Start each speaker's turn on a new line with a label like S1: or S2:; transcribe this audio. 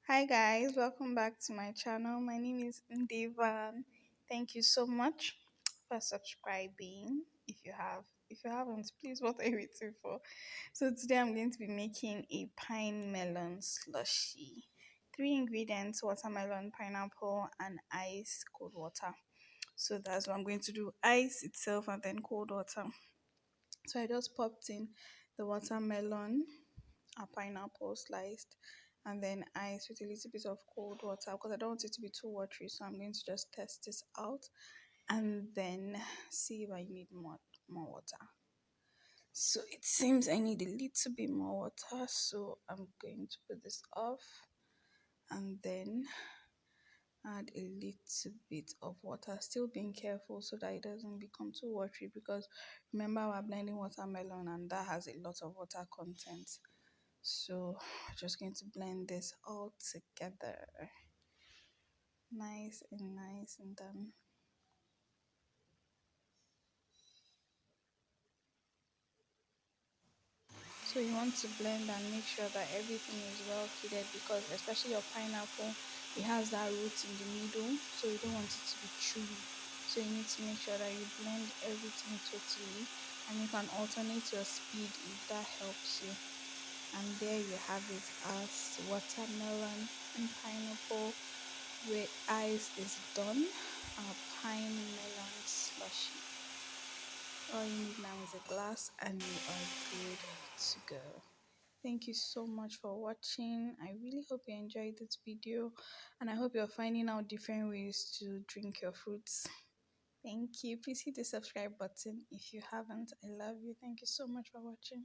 S1: Hi guys, welcome back to my channel. My name is MDEVAAN. Thank you so much for subscribing. If you haven't, please, what are you waiting for? So today I'm going to be making a pine melon slushy. Three ingredients: watermelon, pineapple, and ice cold water. So that's what I'm going to do: ice itself and then cold water. So I just popped in the watermelon, a pineapple sliced, and then ice with a little bit of cold water because I don't want it to be too watery. So I'm going to just test this out and then see if I need more water. So it seems I need a little bit more water, so I'm going to put this off and then add a little bit of water, still being careful so that it doesn't become too watery, because remember we're blending watermelon and that has a lot of water content. So just going to blend this all together, nice and done. So you want to blend and make sure that everything is well fitted, because especially your pineapple, it has that root in the middle, so you don't want it to be chewy. So you need to make sure that you blend everything totally, and you can alternate your speed if that helps you. And there you have it, as watermelon and pineapple where ice is done, our pine melon slushy. All you need now is a glass and you are good to go. Thank you so much for watching. I really hope you enjoyed this video, and I hope you're finding out different ways to drink your fruits. Thank you. Please hit the subscribe button if you haven't. I love you. Thank you so much for watching.